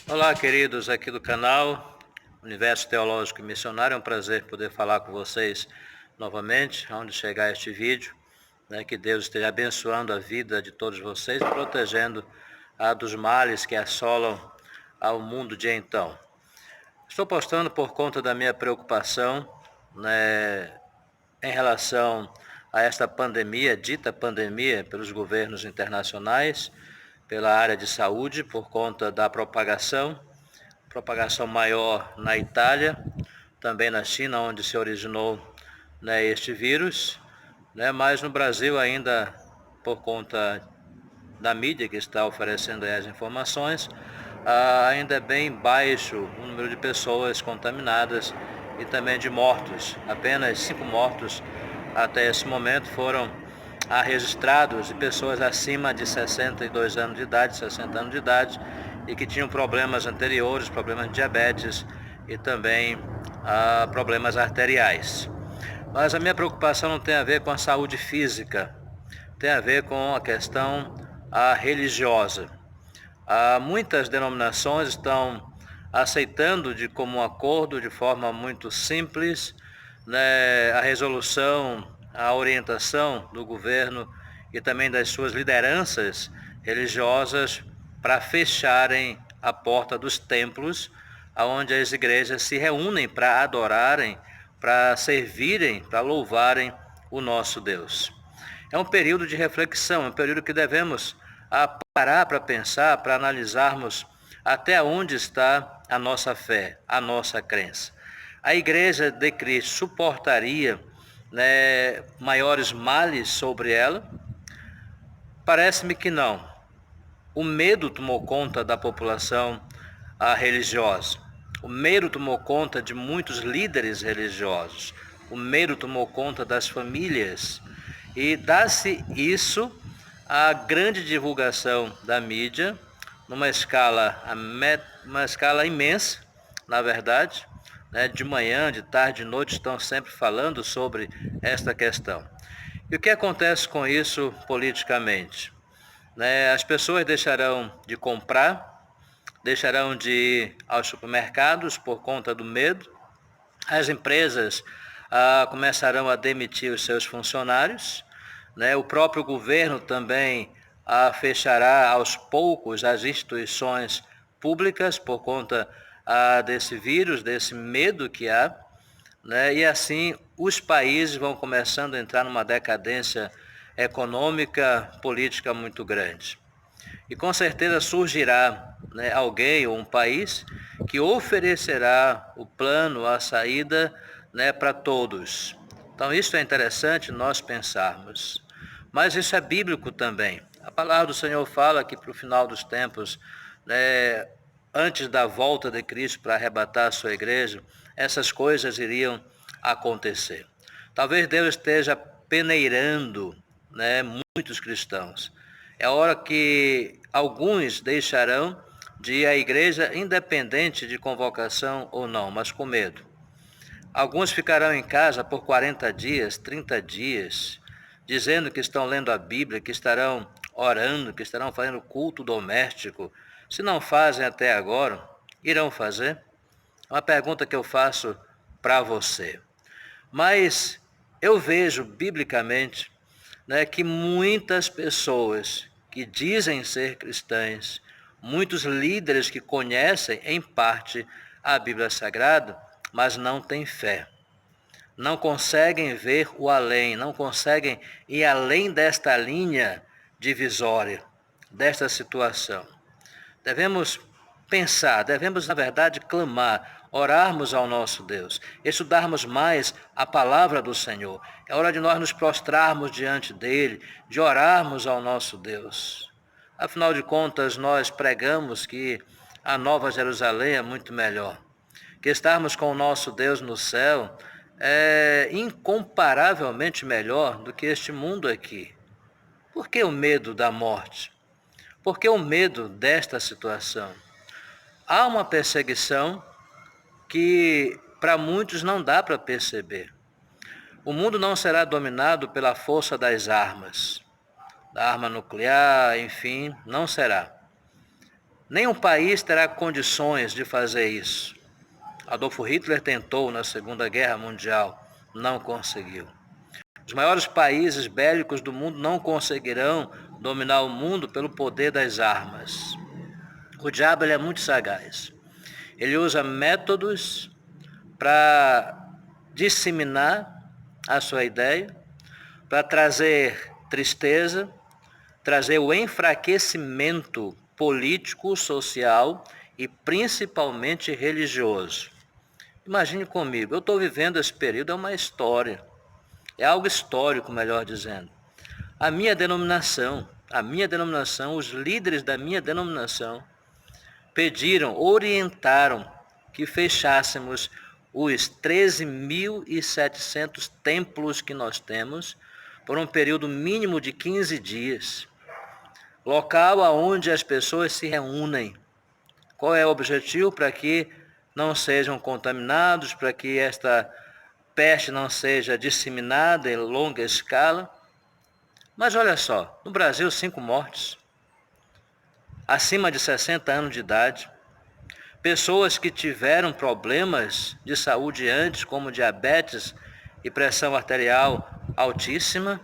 Olá, queridos aqui do canal Universo Teológico e Missionário. É um prazer poder falar com vocês novamente, onde chegar este vídeo. Que Deus esteja abençoando a vida de todos vocês e protegendo dos males que assolam ao mundo de então. Estou postando por conta da minha preocupação, em relação a esta pandemia, dita pandemia pelos governos internacionais, pela área de saúde, por conta da propagação maior na Itália, também na China, onde se originou este vírus, mas no Brasil ainda, por conta da mídia que está oferecendo as informações, ainda é bem baixo o número de pessoas contaminadas e também de mortos. Apenas 5 mortos até esse momento foram registrados de pessoas acima de 62 anos de idade, 60 anos de idade, e que tinham problemas anteriores, problemas de diabetes e também problemas arteriais. Mas a minha preocupação não tem a ver com a saúde física, tem a ver com a questão religiosa. Muitas denominações estão aceitando de comum acordo, de forma muito simples, a resolução, a orientação do governo e também das suas lideranças religiosas para fecharem a porta dos templos, onde as igrejas se reúnem para adorarem, para servirem, para louvarem o nosso Deus. É um período de reflexão, é um período que devemos parar para pensar, para analisarmos até onde está a nossa fé, a nossa crença. A Igreja de Cristo suportaria maiores males sobre ela? Parece-me que não. O medo tomou conta da população religiosa. O medo tomou conta de muitos líderes religiosos. O medo tomou conta das famílias. E dá-se isso à grande divulgação da mídia, numa escala imensa, na verdade. De manhã, de tarde, de noite estão sempre falando sobre esta questão. E o que acontece com isso politicamente? As pessoas deixarão de comprar, deixarão de ir aos supermercados por conta do medo, as empresas começarão a demitir os seus funcionários, o próprio governo também fechará aos poucos as instituições públicas por conta desse vírus, desse medo que há, e assim os países vão começando a entrar numa decadência econômica, política muito grande. E com certeza surgirá alguém ou um país que oferecerá o plano, a saída para todos. Então isso é interessante nós pensarmos. Mas isso é bíblico também. A palavra do Senhor fala que para o final dos tempos, antes da volta de Cristo para arrebatar a sua igreja, essas coisas iriam acontecer. Talvez Deus esteja peneirando muitos cristãos. É a hora que alguns deixarão de ir à igreja, independente de convocação ou não, mas com medo. Alguns ficarão em casa por 40 dias, 30 dias, dizendo que estão lendo a Bíblia, que estarão orando, que estarão fazendo culto doméstico. Se não fazem até agora, irão fazer? É uma pergunta que eu faço para você. Mas eu vejo biblicamente que muitas pessoas que dizem ser cristãs, muitos líderes que conhecem em parte a Bíblia Sagrada, mas não têm fé. Não conseguem ver o além, não conseguem ir além desta linha divisória, desta situação. Devemos pensar, devemos, na verdade, clamar, orarmos ao nosso Deus, estudarmos mais a palavra do Senhor. É hora de nós nos prostrarmos diante dele, de orarmos ao nosso Deus. Afinal de contas, nós pregamos que a Nova Jerusalém é muito melhor, que estarmos com o nosso Deus no céu é incomparavelmente melhor do que este mundo aqui. Por que o medo da morte? Por que o medo desta situação? Há uma perseguição que para muitos não dá para perceber. O mundo não será dominado pela força das armas, da arma nuclear, enfim, não será. Nenhum país terá condições de fazer isso. Adolfo Hitler tentou na Segunda Guerra Mundial, não conseguiu. Os maiores países bélicos do mundo não conseguirão dominar o mundo pelo poder das armas. O diabo ele é muito sagaz. Ele usa métodos para disseminar a sua ideia, para trazer tristeza, trazer o enfraquecimento político, social e principalmente religioso. Imagine comigo, eu estou vivendo esse período, é uma história, é algo histórico, melhor dizendo. A minha denominação, os líderes da minha denominação pediram, orientaram que fechássemos os 13.700 templos que nós temos por um período mínimo de 15 dias. Local onde as pessoas se reúnem. Qual é o objetivo? Para que não sejam contaminados, para que esta peste não seja disseminada em longa escala. Mas olha só, no Brasil 5 mortes, acima de 60 anos de idade, pessoas que tiveram problemas de saúde antes, como diabetes e pressão arterial altíssima,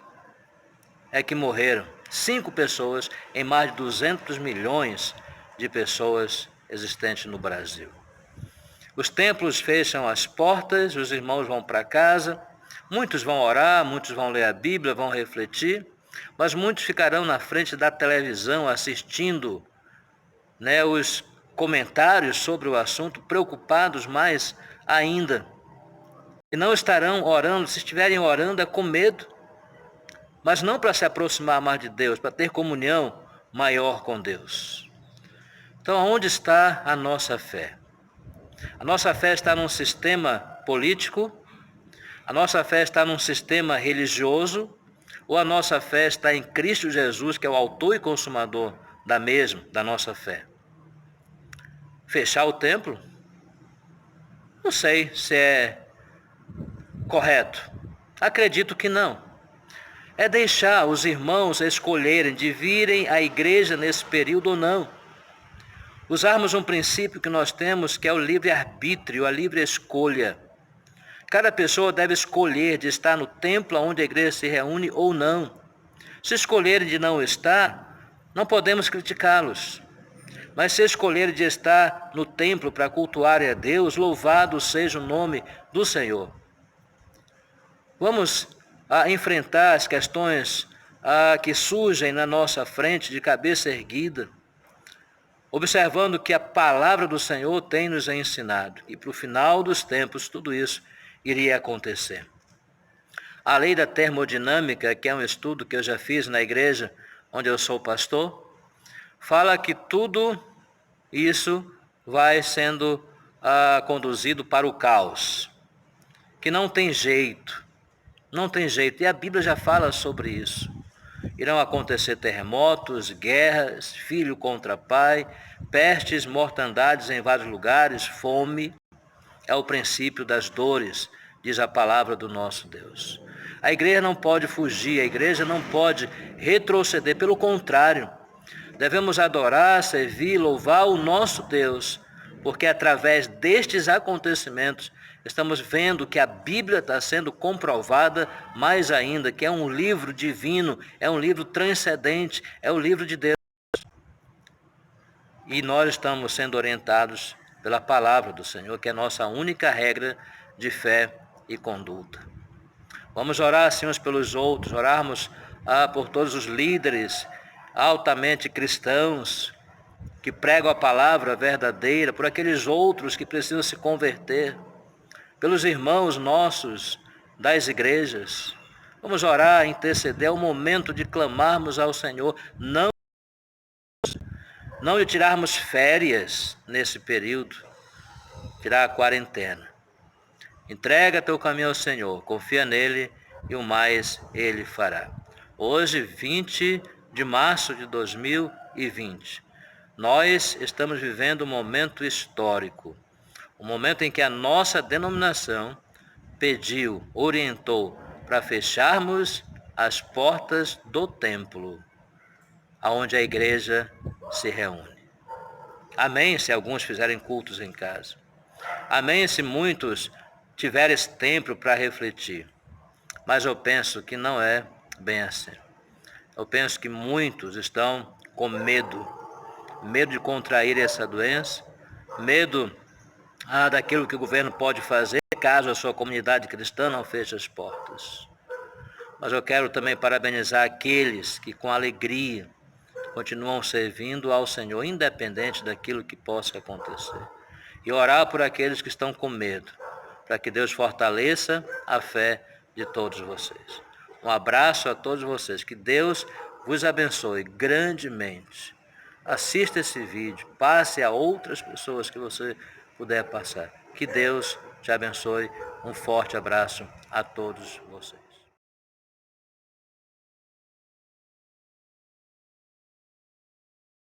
é que morreram. 5 pessoas em mais de 200 milhões de pessoas existentes no Brasil. Os templos fecham as portas, os irmãos vão para casa, muitos vão orar, muitos vão ler a Bíblia, vão refletir, mas muitos ficarão na frente da televisão assistindo, os comentários sobre o assunto, preocupados mais ainda. E não estarão orando, se estiverem orando é com medo, mas não para se aproximar mais de Deus, para ter comunhão maior com Deus. Então, onde está a nossa fé? A nossa fé está num sistema político? A nossa fé está num sistema religioso? Ou a nossa fé está em Cristo Jesus, que é o autor e consumador da nossa fé? Fechar o templo? Não sei se é correto. Acredito que não. É deixar os irmãos escolherem de virem à igreja nesse período ou não. Usarmos um princípio que nós temos, que é o livre-arbítrio, a livre escolha. Cada pessoa deve escolher de estar no templo onde a igreja se reúne ou não. Se escolherem de não estar, não podemos criticá-los. Mas se escolherem de estar no templo para cultuar a Deus, louvado seja o nome do Senhor. Vamos enfrentar as questões que surgem na nossa frente de cabeça erguida, observando que a palavra do Senhor tem nos ensinado, e para o final dos tempos tudo isso iria acontecer. A lei da termodinâmica, que é um estudo que eu já fiz na igreja onde eu sou pastor, fala que tudo isso vai sendo conduzido para o caos, que não tem jeito, e a Bíblia já fala sobre isso. Irão acontecer terremotos, guerras, filho contra pai, pestes, mortandades em vários lugares, fome. É o princípio das dores, diz a palavra do nosso Deus. A igreja não pode fugir, a igreja não pode retroceder, pelo contrário, devemos adorar, servir, louvar o nosso Deus, porque através destes acontecimentos estamos vendo que a Bíblia está sendo comprovada mais ainda, que é um livro divino, é um livro transcendente, é o livro de Deus. E nós estamos sendo orientados pela palavra do Senhor, que é a nossa única regra de fé e conduta. Vamos orar assim uns pelos outros, orarmos por todos os líderes altamente cristãos que pregam a palavra verdadeira, por aqueles outros que precisam se converter, pelos irmãos nossos das igrejas. Vamos orar, interceder, é o momento de clamarmos ao Senhor, não de tirarmos férias nesse período, tirar a quarentena. Entrega teu caminho ao Senhor, confia nele e o mais ele fará. Hoje, 20 de março de 2020, nós estamos vivendo um momento histórico, um momento em que a nossa denominação pediu, orientou para fecharmos as portas do templo, aonde a igreja se reúne. Amém se alguns fizerem cultos em casa. Amém se muitos tiverem esse tempo para refletir. Mas eu penso que não é bem assim. Eu penso que muitos estão com medo. Medo de contrair essa doença, medo daquilo que o governo pode fazer caso a sua comunidade cristã não feche as portas. Mas eu quero também parabenizar aqueles que com alegria continuam servindo ao Senhor, independente daquilo que possa acontecer. E orar por aqueles que estão com medo, para que Deus fortaleça a fé de todos vocês. Um abraço a todos vocês, que Deus vos abençoe grandemente. Assista esse vídeo, passe a outras pessoas que você puder passar. Que Deus te abençoe. Um forte abraço a todos vocês.